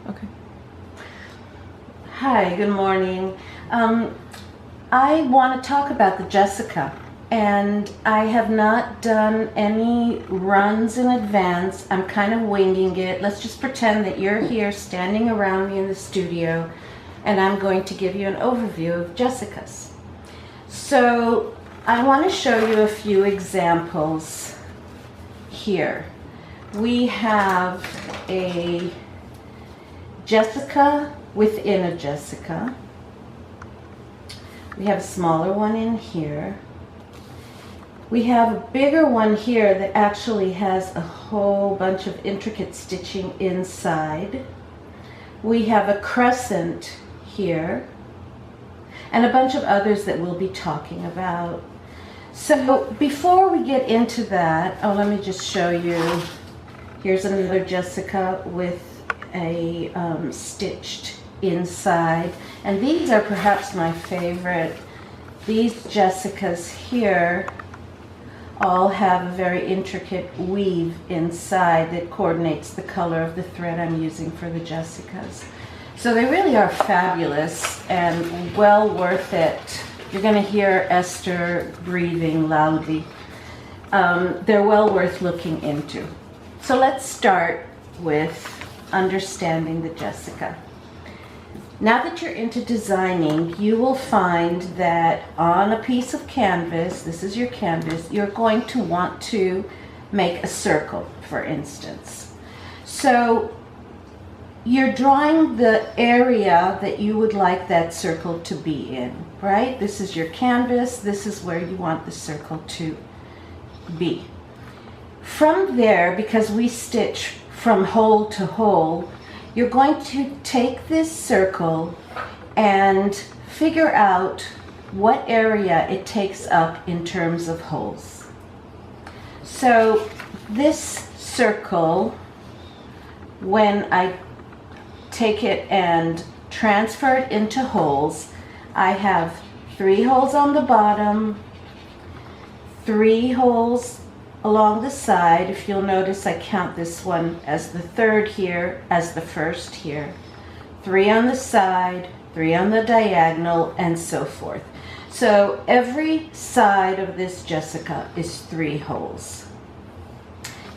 Okay. Hi, good morning. I want to talk about the Jessica, and I have not done any runs in advance. I'm kind of winging it. Let's just pretend that you're here standing around me in the studio, and I'm going to give you an overview of Jessicas. So I want to show you a few examples here. We have a Jessica within a Jessica. We have a smaller one in here. We have a bigger one here that actually has a whole bunch of intricate stitching inside. We have a crescent here, and a bunch of others that we'll be talking about. So before we get into that, let me just show you. Here's another Jessica with a stitched inside, and these are perhaps my favorite. These Jessicas here all have a very intricate weave inside that coordinates the color of the thread I'm using for the Jessicas. So they really are fabulous and well worth it. You're going to hear Esther breathing loudly. They're well worth looking into. So let's start with understanding the Jessica. Now that you're into designing, you will find that on a piece of canvas, this is your canvas, you're going to want to make a circle, for instance. So you're drawing the area that you would like that circle to be in, right? This is your canvas, this is where you want the circle to be. From there, because we stitch from hole to hole, you're going to take this circle and figure out what area it takes up in terms of holes. So this circle, when I take it and transfer it into holes, I have 3 holes on the bottom, 3 holes along the side. If you'll notice, I count this one as the third here, as the first here. 3 on the side, 3 on the diagonal, and so forth. So every side of this Jessica is 3 holes.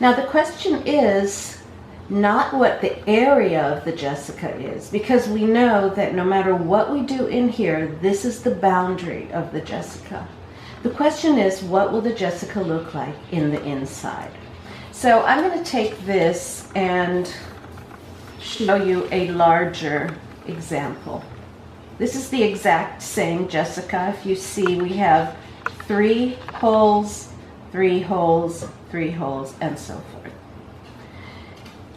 Now the question is not what the area of the Jessica is, because we know that no matter what we do in here, this is the boundary of the Jessica. The question is, what will the Jessica look like in the inside? So I'm going to take this and show you a larger example. This is the exact same Jessica. If you see, we have 3 holes, 3 holes, 3 holes, and so forth.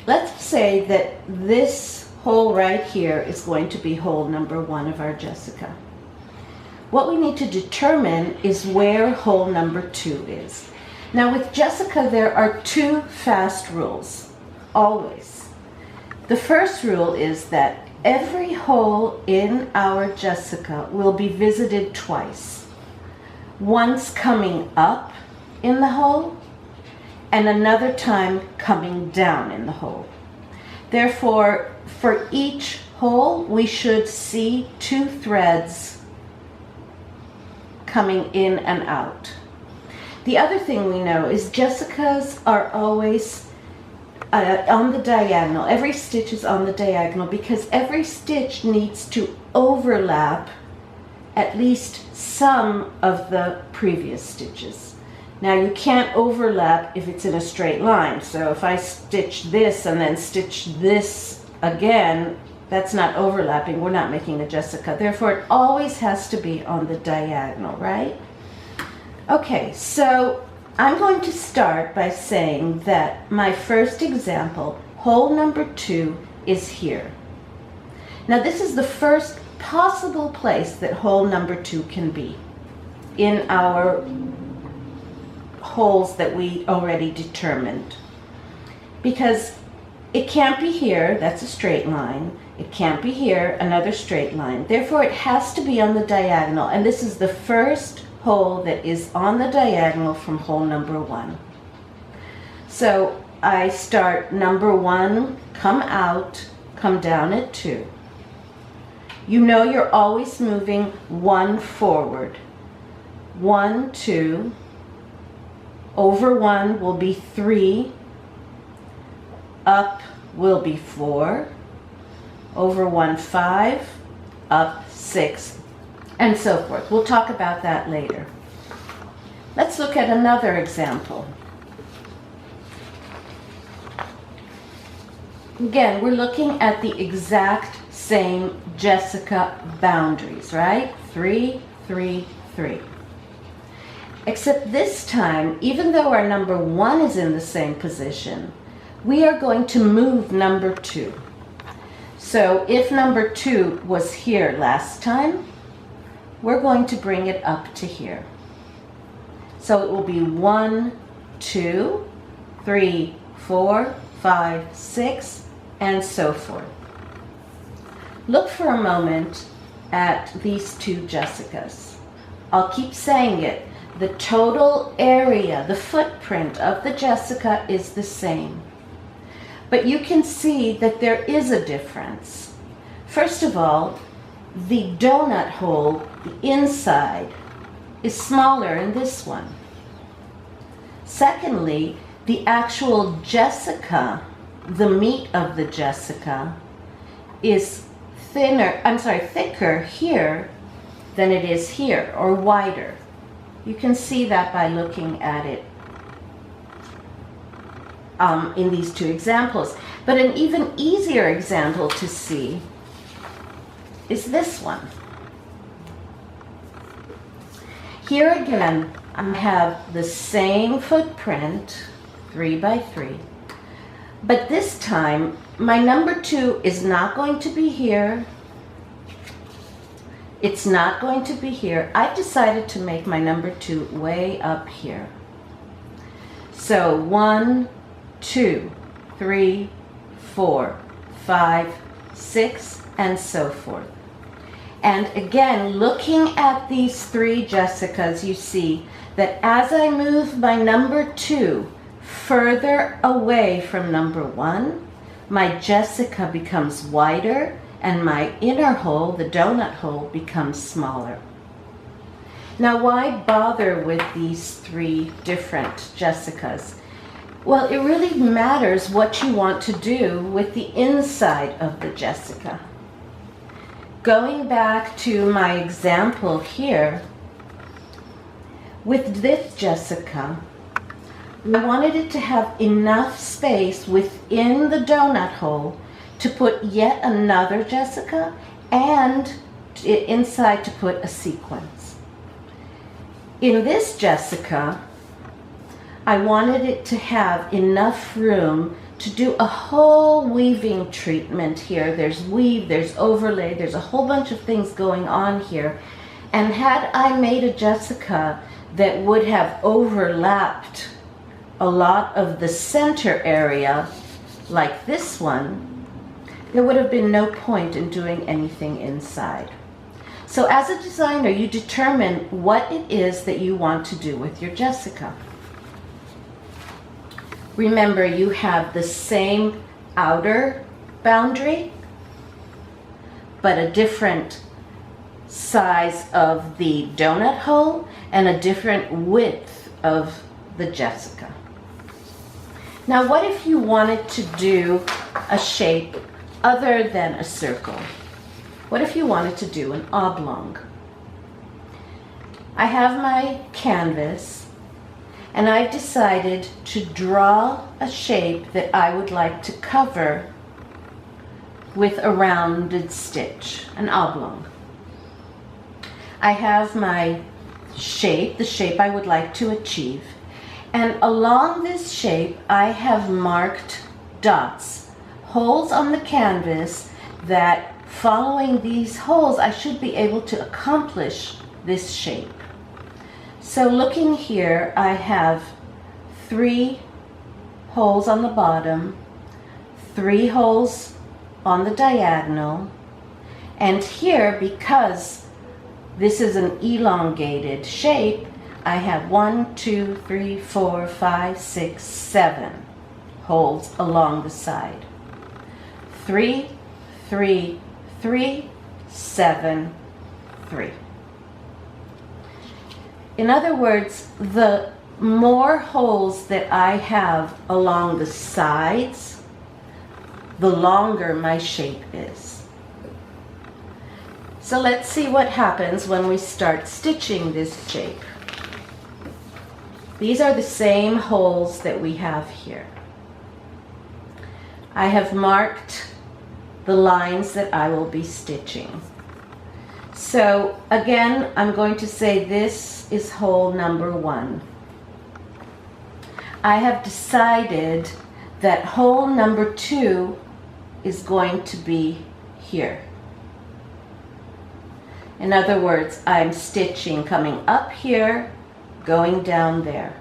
Let's say that this hole right here is going to be hole number 1 of our Jessica. What we need to determine is where hole number 2 is. Now with Jessica, there are 2 fast rules, always. The first rule is that every hole in our Jessica will be visited twice. Once coming up in the hole, and another time coming down in the hole. Therefore, for each hole, we should see 2 threads coming in and out. The other thing we know is Jessicas are always on the diagonal. Every stitch is on the diagonal because every stitch needs to overlap at least some of the previous stitches. Now you can't overlap if it's in a straight line. So if I stitch this and then stitch this again, that's not overlapping. We're not making a Jessica. Therefore, it always has to be on the diagonal, right? Okay, so I'm going to start by saying that my first example, hole number 2, is here. Now this is the first possible place that hole number 2 can be in our holes that we already determined. Because it can't be here, that's a straight line. It can't be here, another straight line. Therefore, it has to be on the diagonal. And this is the first hole that is on the diagonal from hole number 1. So I start number 1, come out, come down at 2. You know you're always moving 1 forward. 1, 2, over 1 will be 3, up will be 4, over 1, 5, up 6, and so forth. We'll talk about that later. Let's look at another example. Again, we're looking at the exact same Jessica boundaries, right? 3, 3, 3. Except this time, even though our number 1 is in the same position, we are going to move number 2. So if number 2 was here last time, we're going to bring it up to here. So it will be 1, 2, 3, 4, 5, 6, and so forth. Look for a moment at these 2 Jessicas. I'll keep saying it. The total area, the footprint of the Jessica is the same. But you can see that there is a difference. First of all, the donut hole, the inside, is smaller in this one. Secondly, the actual Jessica, the meat of the Jessica, is thicker here than it is here, or wider. You can see that by looking at it in these 2 examples. But an even easier example to see is this one. Here again, I have the same footprint, 3 by 3, but this time my number 2 is not going to be here. It's not going to be here. I've decided to make my number 2 way up here. So 1, 2, 3, 4, 5, 6, and so forth. And again, looking at these 3 Jessicas, you see that as I move my number 2 further away from number 1, my Jessica becomes wider and my inner hole, the donut hole, becomes smaller. Now, why bother with these 3 different Jessicas? Well, it really matters what you want to do with the inside of the Jessica. Going back to my example here, with this Jessica, I wanted it to have enough space within the donut hole to put yet another Jessica and inside to put a sequence. In this Jessica, I wanted it to have enough room to do a whole weaving treatment here. There's weave, there's overlay, there's a whole bunch of things going on here. And had I made a Jessica that would have overlapped a lot of the center area, like this one, there would have been no point in doing anything inside. So as a designer, you determine what it is that you want to do with your Jessica. Remember, you have the same outer boundary, but a different size of the donut hole and a different width of the Jessica. Now, what if you wanted to do a shape other than a circle? What if you wanted to do an oblong? I have my canvas, and I've decided to draw a shape that I would like to cover with a rounded stitch, an oblong. I have my shape, the shape I would like to achieve, and along this shape I have marked dots, holes on the canvas that, following these holes, I should be able to accomplish this shape. So looking here, I have 3 holes on the bottom, 3 holes on the diagonal, and here, because this is an elongated shape, I have 1, 2, 3, 4, 5, 6, 7 holes along the side. 3, 3, 3, 7, 3. In other words, the more holes that I have along the sides, the longer my shape is. So let's see what happens when we start stitching this shape. These are the same holes that we have here. I have marked the lines that I will be stitching. So again, I'm going to say this is hole number 1. I have decided that hole number 2 is going to be here. In other words, I'm stitching coming up here, going down there.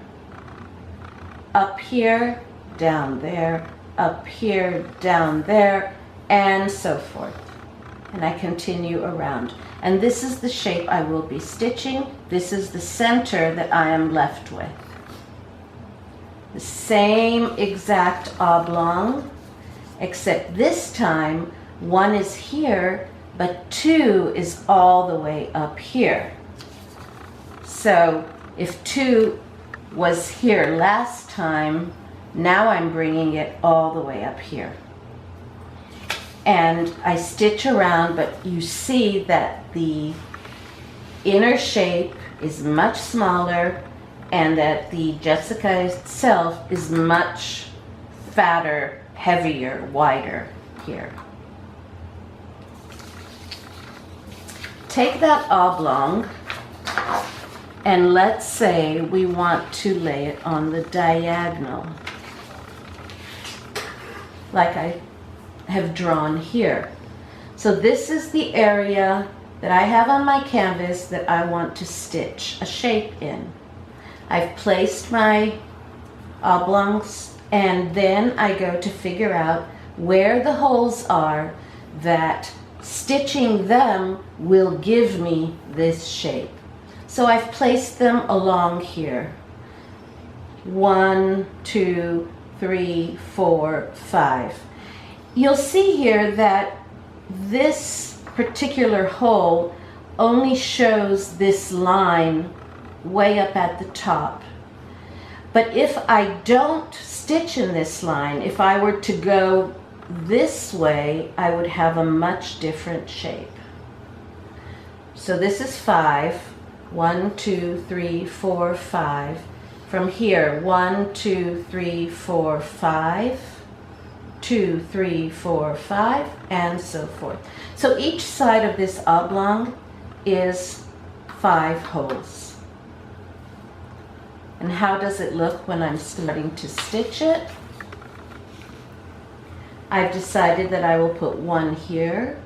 Up here, down there, up here, down there, and so forth. And I continue around. And this is the shape I will be stitching. This is the center that I am left with. The same exact oblong, except this time 1 is here, but 2 is all the way up here. So if 2 was here last time, now I'm bringing it all the way up here. And I stitch around, but you see that the inner shape is much smaller and that the Jessica itself is much fatter, heavier, wider here. Take that oblong and let's say we want to lay it on the diagonal, like I have drawn here. So this is the area that I have on my canvas that I want to stitch a shape in. I've placed my oblongs and then I go to figure out where the holes are that stitching them will give me this shape. So I've placed them along here. 1, 2, 3, 4, 5. You'll see here that this particular hole only shows this line way up at the top. But if I don't stitch in this line, if I were to go this way, I would have a much different shape. So this is 5. 1, 2, 3, 4, 5. From here, 1, 2, 3, 4, 5. 2, 3, 4, 5, and so forth. So each side of this oblong is 5 holes. And how does it look when I'm starting to stitch it? I've decided that I will put 1 here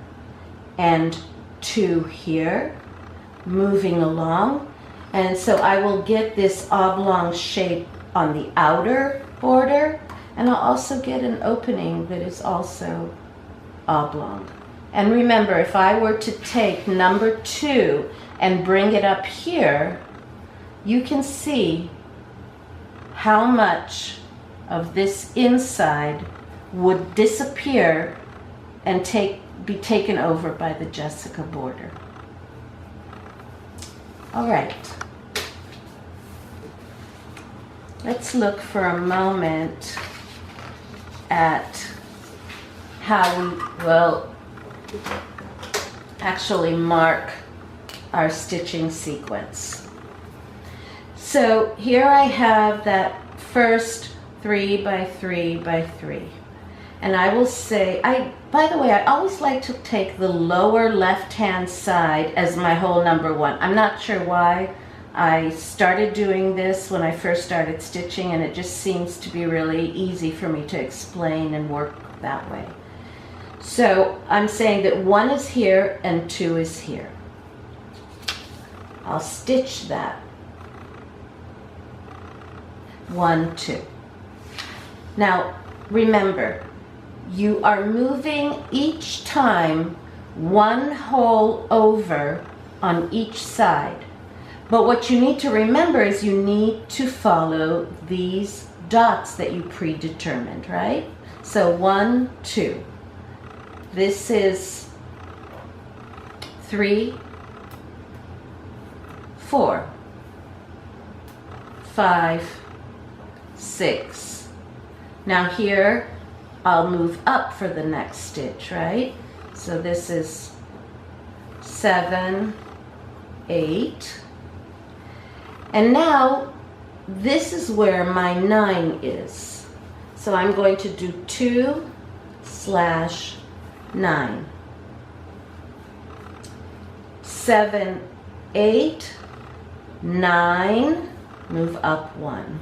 and 2 here, moving along. And so I will get this oblong shape on the outer border, and I'll also get an opening that is also oblong. And remember, if I were to take number 2 and bring it up here, you can see how much of this inside would disappear and be taken over by the Jessica border. All right. Let's look for a moment at how we will actually mark our stitching sequence. So here I have that first 3 by 3 by 3. And I will say, by the way, I always like to take the lower left-hand side as my hole number 1. I'm not sure why. I started doing this when I first started stitching, and it just seems to be really easy for me to explain and work that way. So I'm saying that 1 is here and 2 is here. I'll stitch that. 1, 2. Now remember, you are moving each time 1 hole over on each side. But what you need to remember is you need to follow these dots that you predetermined, right? So 1, 2. This is 3, 4, 5, 6. Now here, I'll move up for the next stitch, right? So this is 7, 8. And now, this is where my 9 is. So I'm going to do 2/9. 7, 8, 9, move up 1.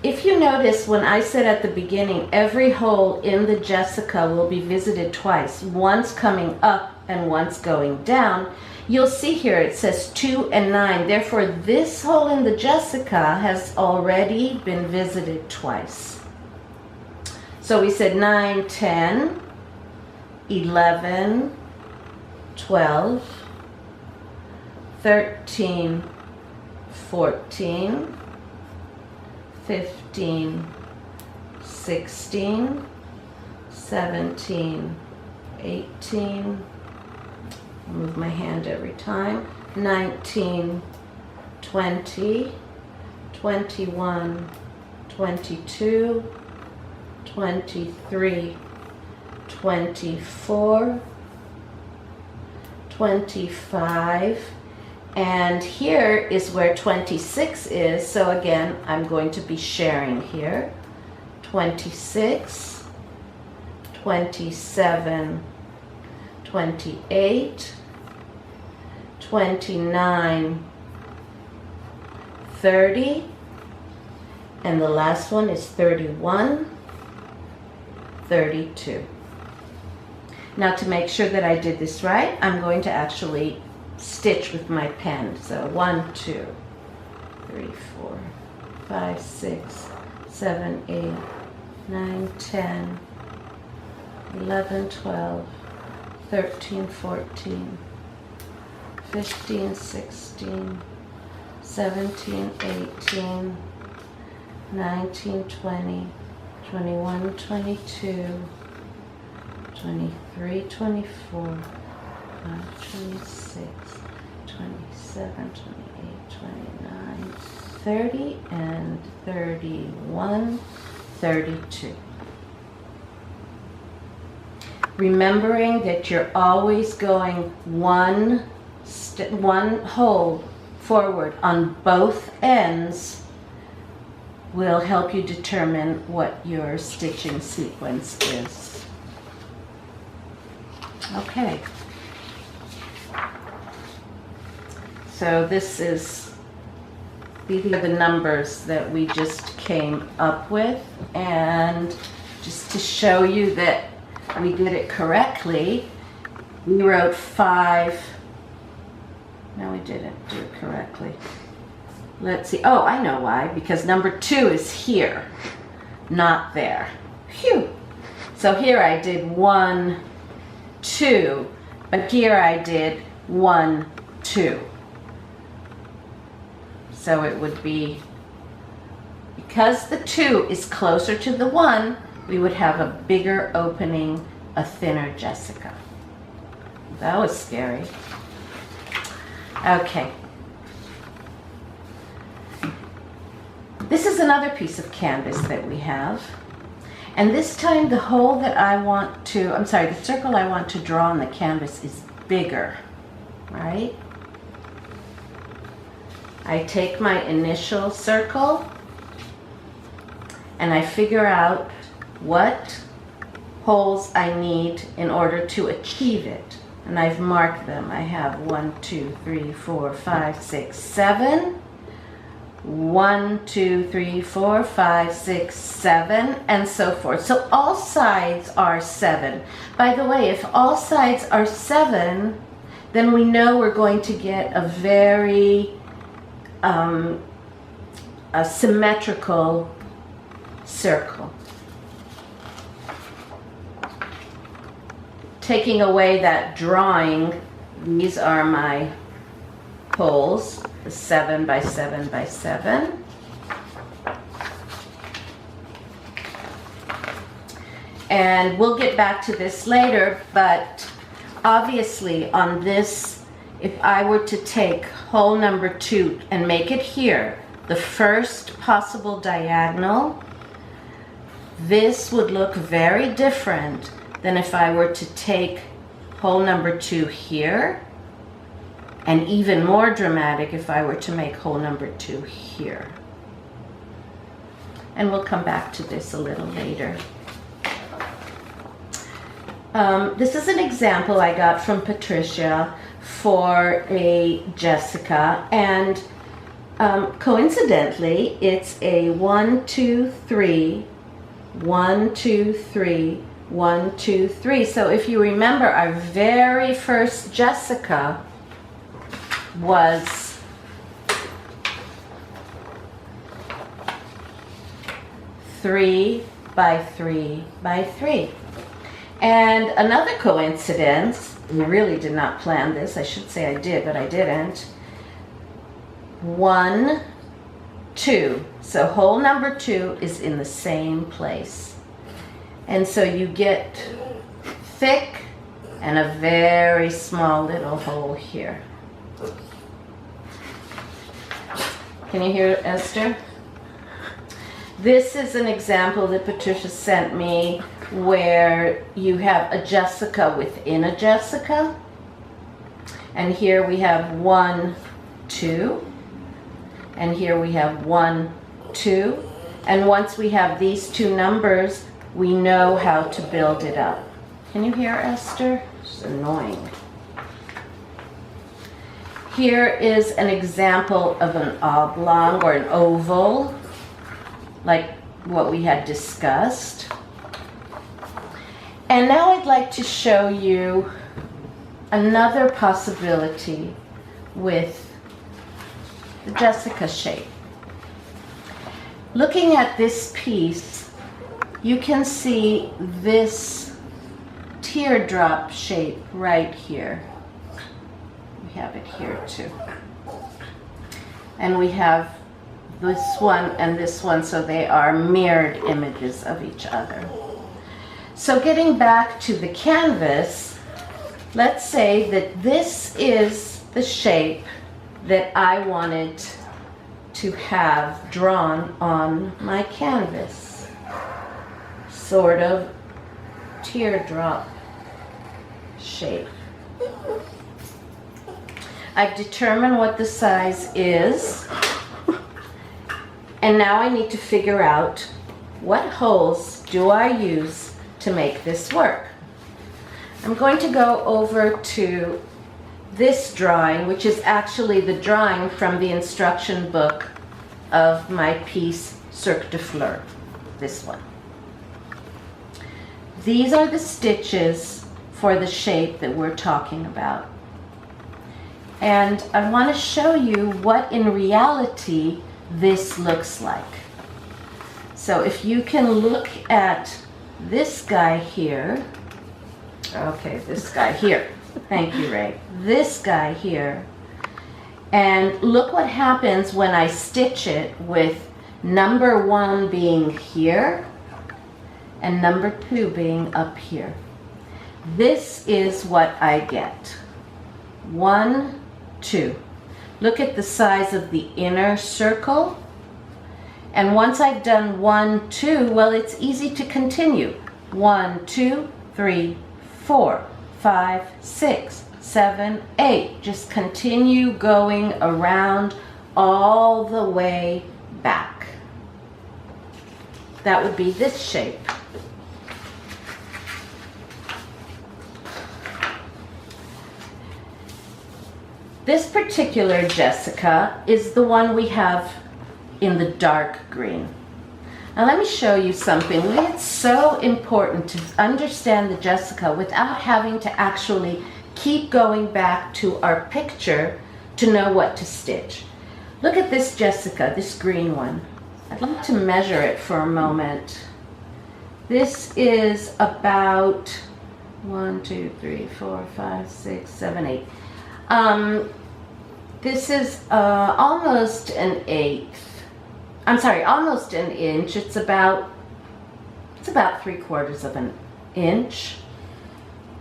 If you notice, when I said at the beginning, every hole in the Jessica will be visited twice, once coming up and once going down, you'll see here it says 2 and 9. Therefore, this hole in the Jessica has already been visited twice. So we said 9, 10, 11, 12, 13, 14, 15, 16, 17, 18, I'll move my hand every time, 19, 20, 21, 22, 23, 24, 25, and here is where 26 is, so again, I'm going to be sharing here. 26, 27, 28, 29, 30, and the last one is 31, 32. Now to make sure that I did this right, I'm going to actually stitch with my pen. So 1, 2, 3, 4, 5, 6, 7, 8, 9, 10, 11, 12, 13, 14, 15, 16, 17, 18, 19, 20, 21, 22, 23, 24, 26, 27, 28, 29, 30, and 31, 32. Remembering that you're always going one hole forward on both ends will help you determine what your stitching sequence is. Okay. So these are the numbers that we just came up with, and just to show you that we did it correctly, we wrote 5. No, we didn't do it correctly. Let's see. Oh, I know why. Because number 2 is here, not there. Phew. So here I did 1, 2, but here I did 1, 2. So it would be, because the 2 is closer to the 1, we would have a bigger opening, a thinner Jessica. That was scary. Okay. This is another piece of canvas that we have. And this time the hole that I want to, the circle I want to draw on the canvas is bigger, right? I take my initial circle and I figure out what holes I need in order to achieve it. And I've marked them. I have 1, 2, 3, 4, 5, 6, 7. 1, 2, 3, 4, 5, 6, 7, and so forth. So all sides are 7. By the way, if all sides are 7, then we know we're going to get a very a symmetrical circle. Taking away that drawing, these are my holes, the 7 by 7 by 7. And we'll get back to this later, but obviously on this, if I were to take hole number 2 and make it here, the first possible diagonal, this would look very different than if I were to take hole number 2 here, and even more dramatic if I were to make hole number 2 here. And we'll come back to this a little later. This is an example I got from Patricia for a Jessica, and coincidentally it's a 1, 2, 3, 1, 2, 3, 1, 2, 3. So if you remember, our very first Jessica was 3 by 3 by 3. And another coincidence, we really did not plan this, I should say I did, but I didn't. 1, 2. So hole number 2 is in the same place. And so you get thick and a very small little hole here. Can you hear Esther? This is an example that Patricia sent me where you have a Jessica within a Jessica. And here we have 1, 2. And here we have 1, 2. And once we have these two numbers, we know how to build it up. Can you hear Esther? It's annoying. Here is an example of an oblong or an oval, like what we had discussed. And now I'd like to show you another possibility with the Jessica shape. Looking at this piece, you can see this teardrop shape right here. We have it here too. And we have this one and this one, so they are mirrored images of each other. So getting back to the canvas, let's say that this is the shape that I wanted to have drawn on my canvas. Sort of teardrop shape. I've determined what the size is, and now I need to figure out what holes do I use to make this work. I'm going to go over to this drawing, which is actually the drawing from the instruction book of my piece Cirque de Fleur, this one. These are the stitches for the shape that we're talking about. And I want to show you what in reality this looks like. So if you can look at this guy here, okay, this guy here, thank you, Ray, this guy here, and look what happens when I stitch it with number 1 being here and number 2 being up here. This is what I get. 1, 2. Look at the size of the inner circle. And once I've done 1, 2, well, it's easy to continue. 1, 2, 3, 4, 5, 6, 7, 8. Just continue going around all the way back. That would be this shape. This particular Jessica is the one we have in the dark green. Now let me show you something. It's so important to understand the Jessica without having to actually keep going back to our picture to know what to stitch. Look at this Jessica, this green one. I'd like to measure it for a moment. This is about 1, 2, 3, 4, 5, 6, 7, 8. This is almost an eighth. I'm sorry, almost an inch. It's about It's about 3/4 of an inch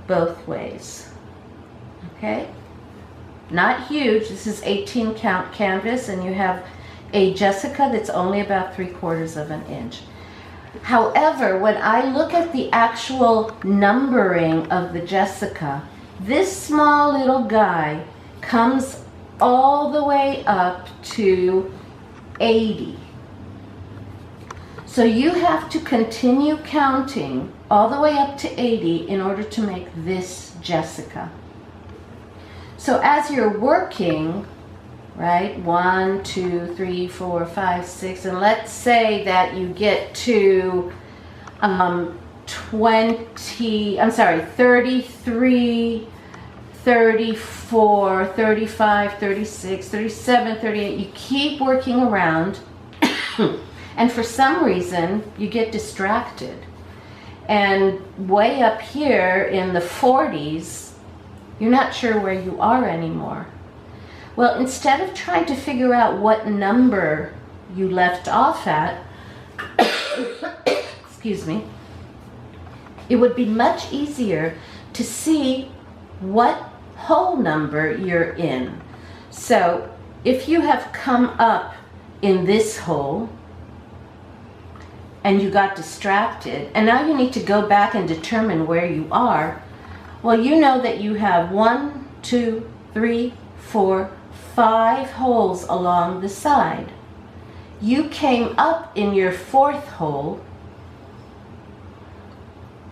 both ways. Okay? Not huge. This is 18 count canvas, and you have a Jessica that's only about 3/4 of an inch. However, when I look at the actual numbering of the Jessica, this small little guy comes all the way up to 80. So you have to continue counting all the way up to 80 in order to make this Jessica. So as you're working, right, 1, 2, 3, 4, 5, 6, and let's say that you get to 33, 34, 35, 36, 37, 38, you keep working around and for some reason you get distracted. And way up here in the 40s, you're not sure where you are anymore. Well, instead of trying to figure out what number you left off at, excuse me, it would be much easier to see what whole number you're in. So if you have come up in this hole and you got distracted, and now you need to go back and determine where you are, well, you know that you have 1, 2, 3, 4, 5 holes along the side. You came up in your 4th hole,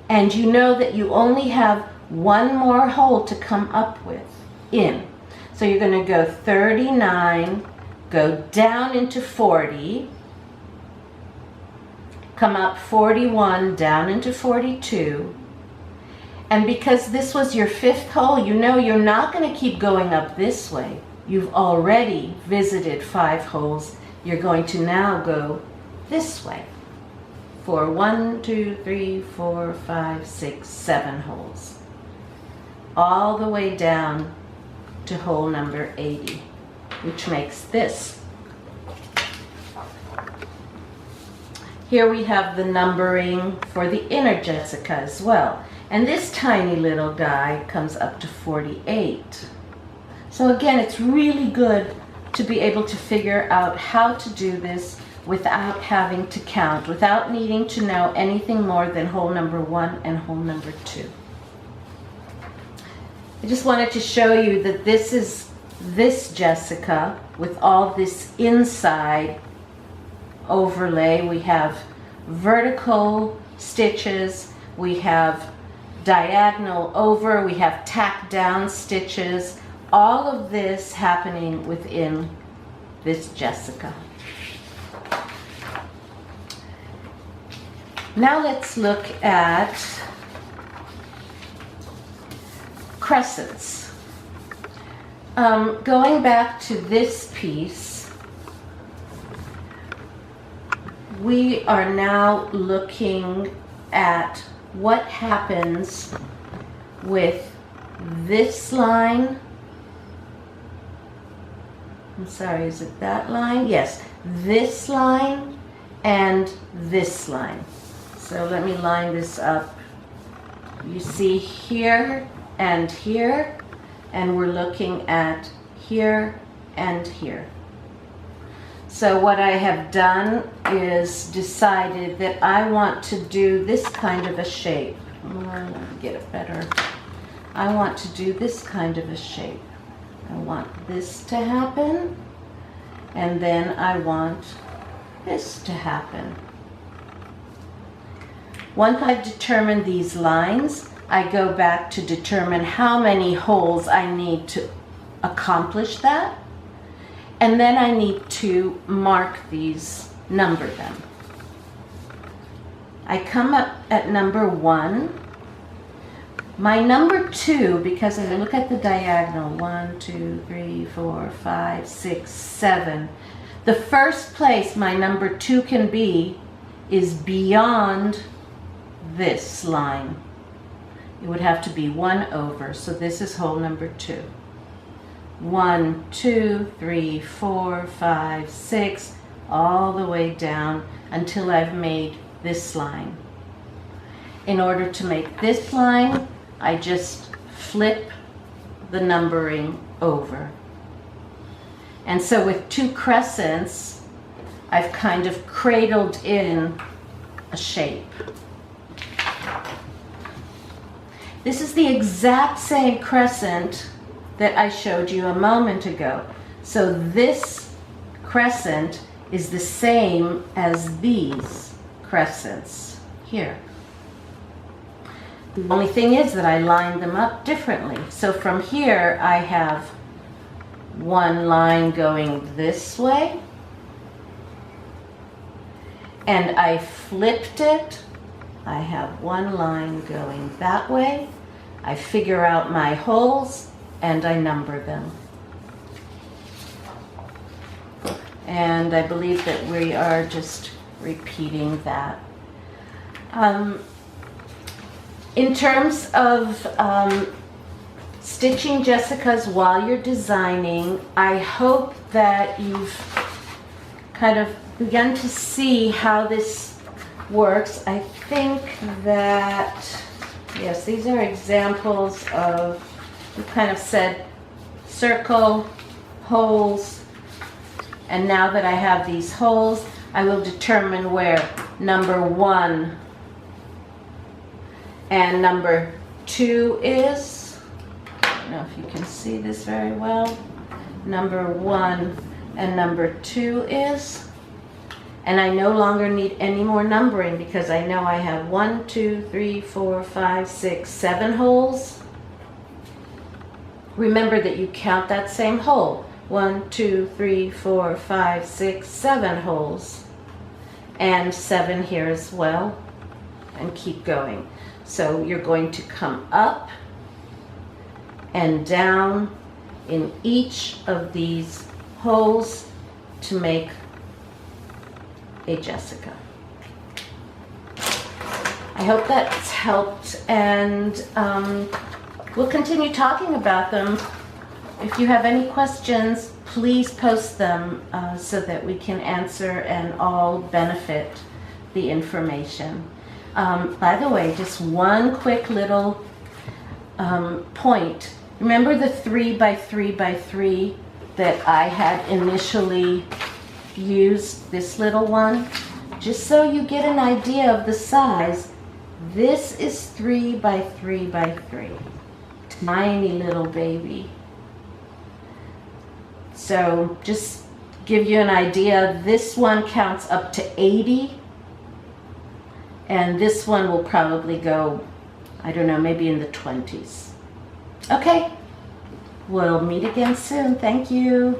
and you know that you only have one more hole to come up with in. So you're going to go 39, go down into 40, come up 41, down into 42. And because this was your 5th hole, you know you're not going to keep going up this way. You've already visited 5 holes. You're going to now go this way for 1, 2, 3, 4, 5, 6, 7 holes. All the way down to hole number 80, which makes this. Here we have the numbering for the inner Jessica as well. And this tiny little guy comes up to 48. So again, it's really good to be able to figure out how to do this without having to count, without needing to know anything more than hole number 1 and hole number 2. I just wanted to show you that this is this Jessica with all this inside overlay. We have vertical stitches, we have diagonal over, we have tack down stitches, all of this happening within this Jessica. Now let's look at crescents. Going back to this piece, we are now looking at what happens with this line. I'm sorry, is it that line? Yes, this line and this line. So let me line this up. You see here and here, and we're looking at here and here. So what I have done is decided that I want to do this kind of a shape. Let me get it better. I want to do this kind of a shape. I want this to happen, and then I want this to happen. Once I've determined these lines, I go back to determine how many holes I need to accomplish that, and then I need to mark these, number them. I come up at number 1. My number 2, because I look at the diagonal, 1, 2, 3, 4, 5, 6, 7. The first place my number 2 can be is beyond this line. It would have to be 1 over, so this is hole number 2. 1, 2, 3, 4, 5, 6, all the way down until I've made this line. in order to make this line, I just flip the numbering over. And so with 2 crescents, I've kind of cradled in a shape. This is the exact same crescent that I showed you a moment ago. So this crescent is the same as these crescents here. The only thing is that I lined them up differently. So from here I have one line going this way, and I flipped it. I have one line going that way. I figure out my holes and I number them. And I believe that we are just repeating that. In terms of stitching Jessicas while you're designing, I hope that you've kind of begun to see how this works. I think that, yes, these are examples of, we kind of said circle, holes, and now that I have these holes, I will determine where number 1 and number 2 is. I don't know if you can see this very well. Number 1 and number 2 is. And I no longer need any more numbering because I know I have 1, 2, 3, 4, 5, 6, 7 holes. Remember that you count that same hole. 1, 2, 3, 4, 5, 6, 7 holes. And 7 here as well. And keep going. So you're going to come up and down in each of these holes to make a Jessica. I hope that's helped, and we'll continue talking about them. If you have any questions, please post them so that we can answer and all benefit the information. By the way, just one quick little point. Remember the 3 by 3 by 3 that I had initially used, this little one? Just so you get an idea of the size, this is 3 by 3 by 3. Tiny little baby. So just give you an idea, this one counts up to 80. And this one will probably go, I don't know, maybe in the 20s. Okay, we'll meet again soon. Thank you.